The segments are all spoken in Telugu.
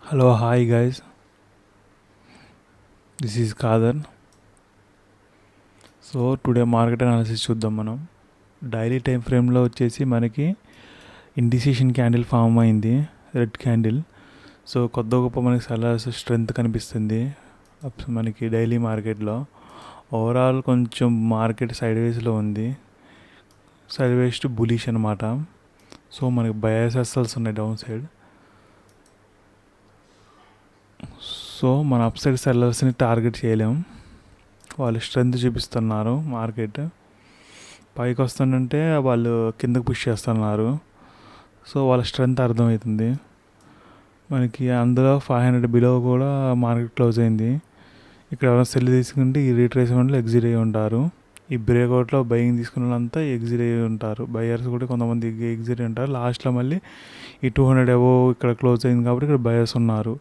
Hello, hi guys. This is Kader. So today market analysis చూద్దాం మనం. డైలీ టైం ఫ్రేమ్లో వచ్చేసి మనకి ఇండిసిషన్ క్యాండిల్ ఫామ్ అయింది, రెడ్ క్యాండిల్. సో కొద్ది గొప్ప మనకి సెల్లర్స్ స్ట్రెంత్ కనిపిస్తుంది మనకి డైలీ మార్కెట్లో. ఓవరాల్ కొంచెం మార్కెట్ సైడ్ వేస్లో ఉంది, సైడ్ వేస్ టు బులిష్ అనమాట. సో మనకి బయాస్ ఎస్ఎల్స్ ఉన్నాయి డౌన్ సైడ్. సో మన అప్ సైడ్ సెల్లర్స్ని టార్గెట్ చేయలేం, వాళ్ళు స్ట్రెంత్ చూపిస్తున్నారు. మార్కెట్ పైకి వస్తుందంటే వాళ్ళు కిందకు పుష్ చేస్తున్నారు. సో వాళ్ళ స్ట్రెంత్ అర్థమవుతుంది మనకి. అందులో 500 బిలో కూడా మార్కెట్ క్లోజ్ అయింది. ఇక్కడ ఎవరైనా సెల్ తీసుకుంటే ఈ రీట్రేస్మెంట్లో ఎగ్జిట్ అయ్యి ఉంటారు. ఈ బ్రేక్అవుట్లో బయింగ్ తీసుకున్న వాళ్ళంతా ఎగ్జిట్ అయ్యి ఉంటారు. బయర్స్ కూడా కొంతమంది ఎగ్జిట్ అయ్యి ఉంటారు. లాస్ట్లో మళ్ళీ ఈ 200 అబోవ్ ఇక్కడ క్లోజ్ అయింది కాబట్టి ఇక్కడ బయర్స్ ఉన్నారు.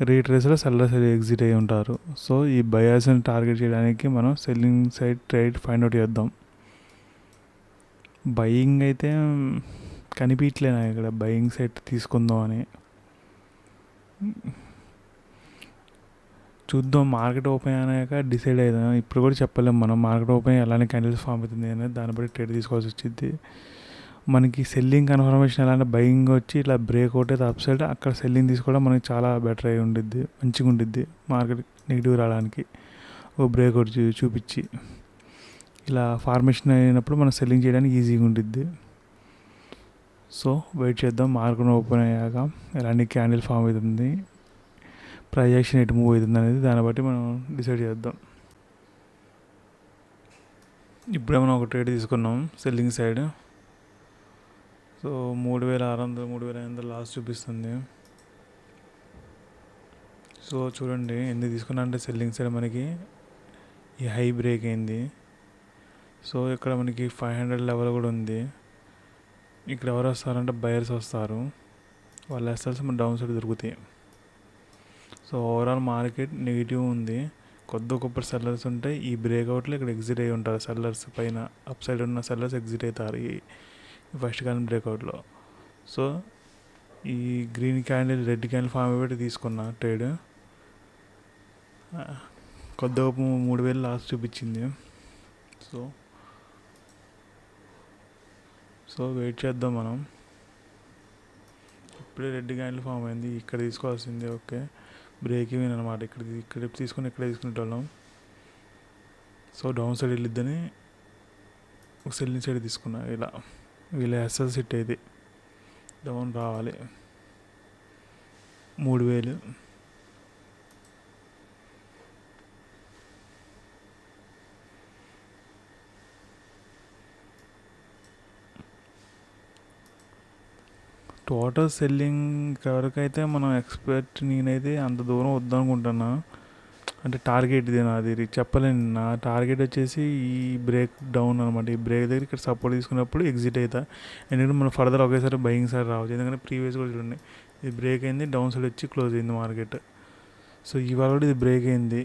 రీట్రేస్లో సెల్లర్స్ ఎగ్జిట్ అయ్యి ఉంటారు. సో ఈ బయర్స్ని టార్గెట్ చేయడానికి మనం selling side trade find out చేద్దాం. బయింగ్ అయితే కనిపించలేనా ఇక్కడ, బయింగ్ సైడ్ తీసుకుందాం అని చూద్దాం. మార్కెట్ ఓపెన్ అయినాక డిసైడ్ అవుదాం. ఇప్పుడు కూడా చెప్పలేము మనం, మార్కెట్ ఓపెన్ ఎలానే క్యాండిల్స్ ఫామ్ అవుతుంది అనేది దాన్ని బట్టి ట్రేడ్ తీసుకోవాల్సి వచ్చింది. మనకి సెల్లింగ్ కన్ఫర్మేషన్ ఎలా అంటే బయింగ్ వచ్చి ఇట్లా బ్రేక్ అవుట్ అయితే అప్ సైడ్ అక్కడ సెల్లింగ్ తీసుకోవడం మనకి చాలా బెటర్ అయి ఉండిద్ది, మంచిగా ఉండిద్ది. మార్కెట్ నెగిటివ్ రావడానికి ఓ బ్రేక్అవుట్ చూపించి ఇలా ఫార్మేషన్ అయినప్పుడు మనం సెల్లింగ్ చేయడానికి ఈజీగా ఉండిద్ది. సో వెయిట్ చేద్దాం, మార్కెట్ ఓపెన్ అయ్యాక ఎలాంటి క్యాండిల్ ఫామ్ అవుతుంది, ప్రైస్ యాక్షన్ ఎటు మూవ్ అవుతుంది అనేది దాన్ని బట్టి మనం డిసైడ్ చేద్దాం. ఇప్పుడే మనం ఒక ట్రేడ్ తీసుకున్నాం సెల్లింగ్ సైడ్. సో 3600 3500 లాస్ చూపిస్తుంది. సో చూడండి ఎందుకు తీసుకున్నా అంటే సెల్లింగ్ సైడ్ మనకి ఈ హై బ్రేక్ అయింది. సో ఇక్కడ మనకి 500 లెవెల్ కూడా ఉంది. ఇక్కడ ఎవరు వస్తారంటే బయర్స్ వస్తారు, వాళ్ళు ఎస్ఎల్స్ మన డౌన్ సైడ్ దొరుకుతాయి. సో ఓవరాల్ మార్కెట్ నెగిటివ్ ఉంది. కొద్ది గొప్ప సెల్లర్స్ ఉంటాయి. ఈ బ్రేక్అవుట్లో ఇక్కడ ఎగ్జిట్ అయ్యి ఉంటారు సెల్లర్స్, పైన అప్ సైడ్ ఉన్న సెల్లర్స్ ఎగ్జిట్ అవుతారు ఈ ఫస్ట్ క్యాండిల్ బ్రేక్అవుట్లో. సో ఈ green candle red candle form పెట్టి తీసుకున్న ట్రేడ్ కొద్దిగా 3000 లాస్ చూపించింది. సో సో వెయిట్ చేద్దాం మనం. ఇప్పుడే రెడ్ క్యాండిల్ ఫామ్ అయింది, ఇక్కడ తీసుకోవాల్సింది. ఓకే, బ్రేక్ ఈవెన్ అనమాట. ఇక్కడ తీసుకుని ఇక్కడే తీసుకునేటోళ్ళం. సో డౌన్ సైడ్ వెళ్ళిద్దని ఒక సెల్లింగ్ సైడ్ తీసుకున్నా. ఇలా వీళ్ళ ఎస్ఎల్ సిట్ అయితే డౌన్ రావాలి 3000. టోటల్ సెల్లింగ్ వరకు అయితే మనం ఎక్స్పెక్ట్, నేనైతే అంత దూరం వద్దనుకుంటున్నా. అంటే టార్గెట్ ఇది నాది, చెప్పలేను. నా టార్గెట్ వచ్చేసి ఈ బ్రేక్ డౌన్ అనమాట. ఈ బ్రేక్ దగ్గర ఇక్కడ సపోర్ట్ తీసుకున్నప్పుడు ఎగ్జిట్ అవుతా. ఎందుకంటే మనం ఫర్దర్ ఒకేసారి బయింగ్ సైడ్ రావచ్చు. ఎందుకంటే ప్రీవియస్ కూడా చూడండి, ఇది బ్రేక్ అయింది, డౌన్ సైడ్ వచ్చి క్లోజ్ అయింది మార్కెట్. సో ఇవాళ కూడా ఇది బ్రేక్ అయింది,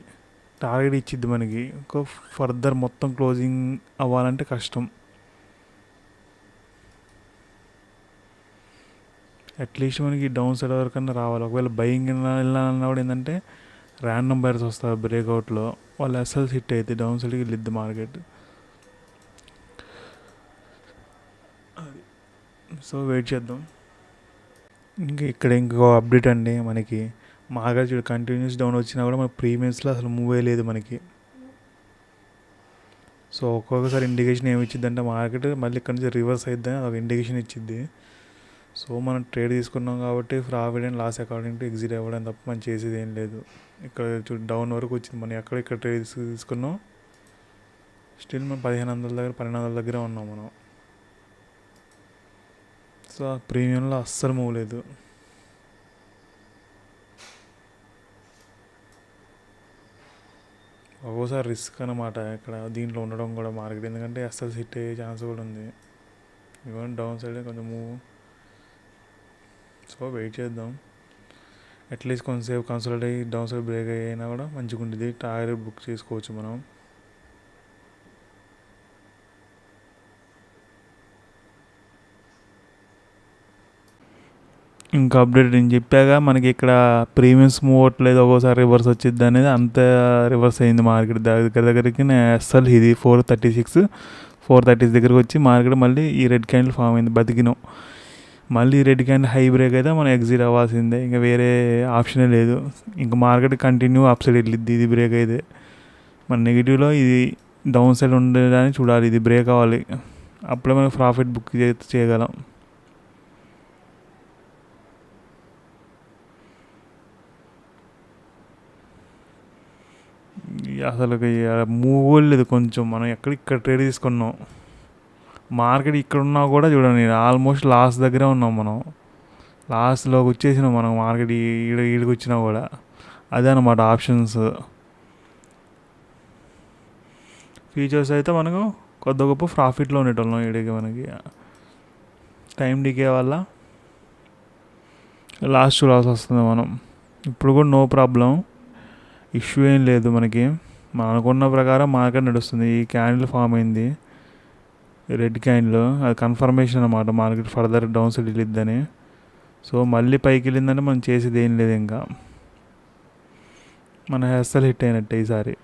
టార్గెట్ ఇచ్చిద్ది మనకి. ఇంకో ఫర్దర్ మొత్తం క్లోజింగ్ అవ్వాలంటే కష్టం. అట్లీస్ట్ మనకి డౌన్ సైడ్ వరకన్నా రావాలి. ఒకవేళ బయింగ్ వెళ్ళాలన్నా కూడా ఏంటంటే ర్యాండమ్ బయర్స్ వస్తారు బ్రేక్అవుట్లో, వాళ్ళు ఎస్ఎల్ హిట్ అయితే డౌన్ సైడ్కి వెళ్ళిద్ది మార్కెట్. సో వెయిట్ చేద్దాం. ఇక్కడ ఇంకో అప్డేట్ అండి మనకి. మార్కెట్ చూడు కంటిన్యూస్ డౌన్ వచ్చినా కూడా మనకి ప్రీమియమ్స్లో అసలు మూవ్ అయ్యలేదు మనకి. సో ఒక్కొక్కసారి ఇండికేషన్ ఏమి ఇచ్చింది అంటే మార్కెట్ మళ్ళీ ఇక్కడ నుంచి రివర్స్ అయిద్దని అదొక ఇండికేషన్ ఇచ్చింది. సో మనం ట్రేడ్ తీసుకున్నాం కాబట్టి profit and loss according to exit అవ్వడం తప్ప మనం చేసేది ఏం లేదు. ఇక్కడ డౌన్ వరకు వచ్చింది, మనం ఇక్కడ ట్రేడ్ తీసుకున్నాం. స్టిల్ మనం 1500 దగ్గర 1200 దగ్గర ఉన్నాం మనం. సో ప్రీమియంలో అస్సలు మూవ్ లేదు. ఒక్కోసారి రిస్క్ అనమాట ఇక్కడ దీంట్లో ఉండడం కూడా మార్కెట్, ఎందుకంటే అస్సలు హిట్ అయ్యే ఛాన్స్ కూడా ఉంది. ఇవన్నీ డౌన్ సైడ్ కొంచెం మూవ్. సో వెయిట్ చేద్దాం. అట్లీస్ట్ కొంతసేపు కన్సల్ట్ అయ్యి డౌన్ సైడ్ బ్రేక్ అయినా కూడా మంచిగా ఉంటుంది. టార్గెట్ బుక్ చేసుకోవచ్చు మనం. ఇంకా అప్డేట్ నేను చెప్పాగా మనకి ఇక్కడ ప్రీమియమ్స్ మూవ్ అవ్వట్లేదు, ఒక్కోసారి రివర్స్ వచ్చింది అనేది అంత రివర్స్ అయింది మార్కెట్ దగ్గరికి. అస్సలు ఇది 436 దగ్గరికి వచ్చి మార్కెట్ మళ్ళీ ఈ రెడ్ క్యాండిల్ ఫామ్ అయింది, బతికినాం. మళ్ళీ రెడ్ క్యాండిల్ హై బ్రేక్ అయితే మనం ఎగ్జిట్ అవ్వాల్సిందే, ఇంకా వేరే ఆప్షనే లేదు. ఇంకా మార్కెట్ కంటిన్యూ అప్ సైడ్ వెళ్ళిద్ది ఇది బ్రేక్ అయితే. మన నెగిటివ్లో ఇది డౌన్ సైడ్ ఉండేదాన్ని చూడాలి, ఇది బ్రేక్ అవ్వాలి, అప్పుడే మనం ప్రాఫిట్ బుక్ చేయగలం. అసలు మూవ్ లేదు కొంచెం. మనం ఇక్కడ ట్రేడ్ తీసుకున్నాం, మార్కెట్ ఇక్కడ ఉన్నా కూడా చూడండి ఆల్మోస్ట్ లాస్ట్ దగ్గరే ఉన్నాం మనం, లాస్ట్లోకి వచ్చేసినాం మనం మార్కెట్ ఈడికి వచ్చినా కూడా. అదే అన్నమాట ఆప్షన్స్. ఫీచర్స్ అయితే మనకు కొద్ది గొప్ప ప్రాఫిట్లో ఉండేటోళ్ళం, ఈడికి మనకి టైం డికే వల్ల లాస్ట్ లాస్ వస్తుంది. మనం ఇప్పుడు కూడా నో ప్రాబ్లం, ఇష్యూ ఏం లేదు మనకి. మనం అనుకున్న ప్రకారం మార్కెట్ నడుస్తుంది. ఈ క్యాండిల్ ఫామ్ అయింది రెడ్ క్యాండిల్, అది కన్ఫర్మేషన్ అన్నమాట మార్కెట్ ఫర్దర్ డౌన్ సైడ్ వెళ్ళిద్దని. సో మళ్ళీ పైకి వెళ్ళిందంటే మనం చేసేది ఏం లేదు, ఇంకా మన అస్సలు హిట్ అయినట్టే ఈసారి.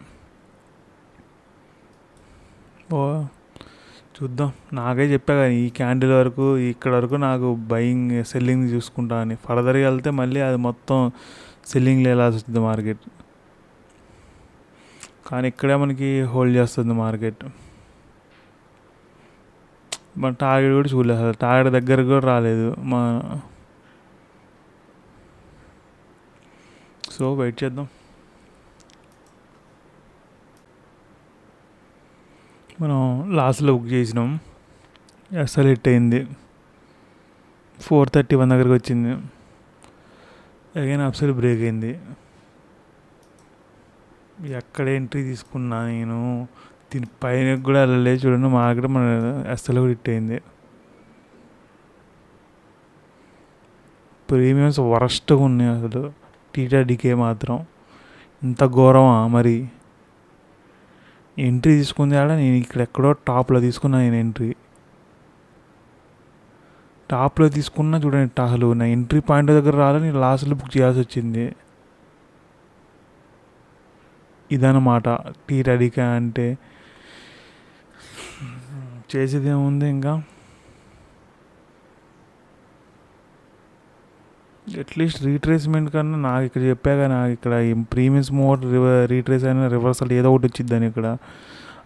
ఓ చూద్దాం, నాకే చెప్పా కానీ ఈ క్యాండిల్ వరకు ఇక్కడ వరకు నాకు బయింగ్ సెల్లింగ్ చూసుకుంటా అని. ఫర్దర్గా వెళ్తే మళ్ళీ అది మొత్తం సెల్లింగ్ వెళ్ళాల్సి వస్తుంది మార్కెట్, కానీ ఇక్కడే మనకి హోల్డ్ చేస్తుంది మార్కెట్. మన టార్గెట్ కూడా చూడలేదు, అసలు టార్గెట్ దగ్గరకు కూడా రాలేదు మా. సో వెయిట్ చేద్దాం. మనం లాస్ట్లో బుక్ చేసినాం, అసలు హిట్ అయింది, 431 దగ్గరికి వచ్చింది. అగైన్ అసలు బ్రేక్ అయింది. ఎక్కడ ఎంట్రీ తీసుకున్నా నేను, దీని పైన కూడా వెళ్ళలేదు చూడండి మార్కెట్ మన అస్సలు కూడా హిట్ అయింది. ప్రీమియమ్స్ వరస్ట్గా ఉన్నాయి అసలు, టీటీడీకే మాత్రం ఇంత ఘోరమా మరి. ఎంట్రీ తీసుకుంది ఆడ, నేను ఇక్కడ ఎక్కడో టాప్లో తీసుకున్నా, నేను ఎంట్రీ టాప్లో తీసుకున్నా చూడండి. అసలు నా ఎంట్రీ పాయింట్ దగ్గర రాలేదు, నేను లాస్ట్లో బుక్ చేయాల్సి వచ్చింది. ఇదన్నమాట టీటీడీకే అంటే. చేసేది ఏముంది ఇంకా, అట్లీస్ట్ రీట్రేస్మెంట్ కన్నా నాకు ఇక్కడ చెప్పాక, నాకు ఇక్కడ ప్రీమియమ్స్ మోడ్ రీట్రేస్ అయినా రివర్సల్ ఏదో ఒకటి వచ్చిద్దని ఇక్కడ.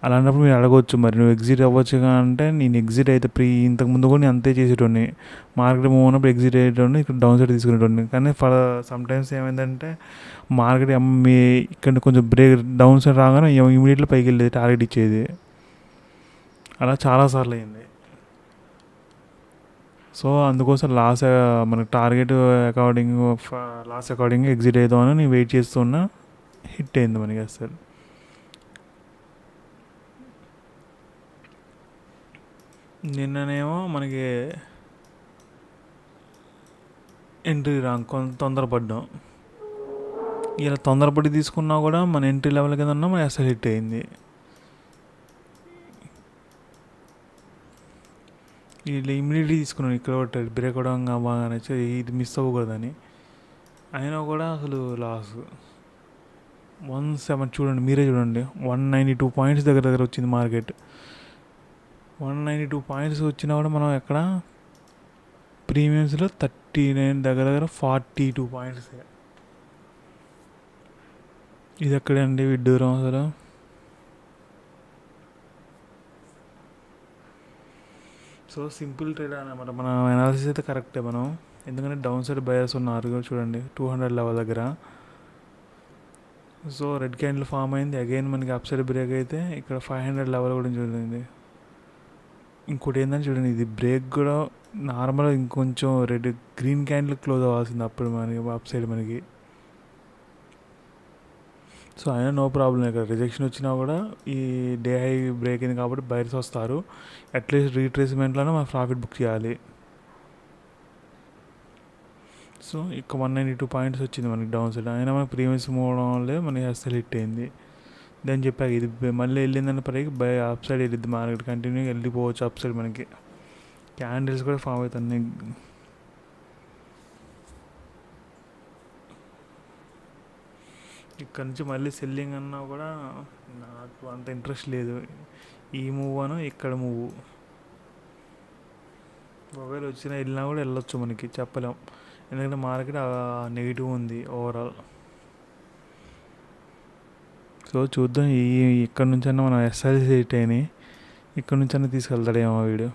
అలాంటప్పుడు మీరు అడగవచ్చు మరి నువ్వు ఎగ్జిట్ అవ్వచ్చు అంటే, నేను ఎగ్జిట్ అయితే ఇంతకుముందు కూడా నేను అంతే చేసేటోడిని. మార్కెట్ మూవ్ ఉన్నప్పుడు ఎగ్జిట్ అయ్యేటోడిని, ఇక్కడ డౌన్ సైడ్ తీసుకునేటోడిని. కానీ సమ్ టైమ్స్ ఏమైందంటే మార్కెట్ ఇక్కడ కొంచెం బ్రేక్ డౌన్ సైడ్ రాగానే ఇమీడియట్లీ పైకి వెళ్ళేది, టార్గెట్ ఇచ్చేది. అలా చాలాసార్లు అయింది. సో అందుకోసం మనకు టార్గెట్ లాస్ అకార్డింగ్ ఎగ్జిట్ అవుతామని నేను వెయిట్ చేస్తున్నా. హిట్ అయింది మనకి అసలు. నిన్ననేమో మనకి ఎంట్రీ కొంత తొందరపడ్డాం, ఇలా తొందరపడి తీసుకున్నా కూడా మన ఎంట్రీ లెవెల్ కింద ఉన్నా మన అసలు హిట్ అయింది. ఇలా ఇమ్మీడియట్లీ తీసుకున్నాను, ఇక్కడ ఒకటి బ్రేక్ అవడం బాగానే ఇది మిస్ అవ్వకూడదని. అయినా కూడా అసలు లాస్ 17 చూడండి, మీరే చూడండి, 192 పాయింట్స్ దగ్గర వచ్చింది మార్కెట్. 192 పాయింట్స్ వచ్చినా కూడా మనం ఎక్కడ ప్రీమియమ్స్లో 39 దగ్గర 42 పాయింట్స్. ఇది ఎక్కడండి విడ్డూరం అసలు. సో సింపుల్ ట్రేడ్ అనమాట. మన అనాలిసిస్ అయితే కరెక్టే మనం, ఎందుకంటే డౌన్ సైడ్ బయర్స్ ఉన్నారు చూడండి 200 లెవెల్ దగ్గర. సో రెడ్ క్యాండిల్ ఫామ్ అయింది, అగైన్ మనకి అప్ సైడ్ బ్రేక్ అయితే ఇక్కడ 500 లెవెల్ కూడా చూడండి. ఇంకోటి ఏంటంటే చూడండి, ఇది బ్రేక్ కూడా నార్మల్గా ఇంకొంచెం గ్రీన్ క్యాండిల్ క్లోజ్ అవ్వాల్సింది అప్పుడు మనకి అప్ సైడ్ మనకి. సో అయినా నో ప్రాబ్లం, ఇక్కడ రిజెక్షన్ వచ్చినా కూడా ఈ డే హై బ్రేక్ అయింది కాబట్టి బయర్స్ వస్తారు. అట్లీస్ట్ రీట్రేస్మెంట్లోనే మనం ప్రాఫిట్ బుక్ చేయాలి. సో ఇక్కడ 192 పాయింట్స్ వచ్చింది మనకి డౌన్ సైడ్. అయినా మనకి ప్రీమియమ్స్ మూవడం వల్లే మనకి అసలు హిట్ అయింది. దాన్ని చెప్పాక ఇది మళ్ళీ వెళ్ళిందని పైకి అప్ సైడ్ వెళ్ళిద్ది మార్కెట్, కంటిన్యూగా వెళ్ళిపోవచ్చు అప్ సైడ్. మనకి క్యాండిల్స్ కూడా ఫామ్ అవుతున్నాయి. ఇక్కడ నుంచి మళ్ళీ సెల్లింగ్ అన్నా కూడా నాకు అంత ఇంట్రెస్ట్ లేదు. ఈ మూవ్ అను ఇక్కడ మూవ్ ఒకవేళ వచ్చినా వెళ్ళినా కూడా వెళ్ళొచ్చు, మనకి చెప్పలేం. ఎందుకంటే మార్కెట్ నెగిటివ్ ఉంది ఓవరాల్. సో చూద్దాం. ఇక్కడ నుంచైనా మనం ఎస్ఎల్సి హిట్ అయినాయి, ఇక్కడ నుంచైనా తీసుకెళ్తాడేమో వీడియో.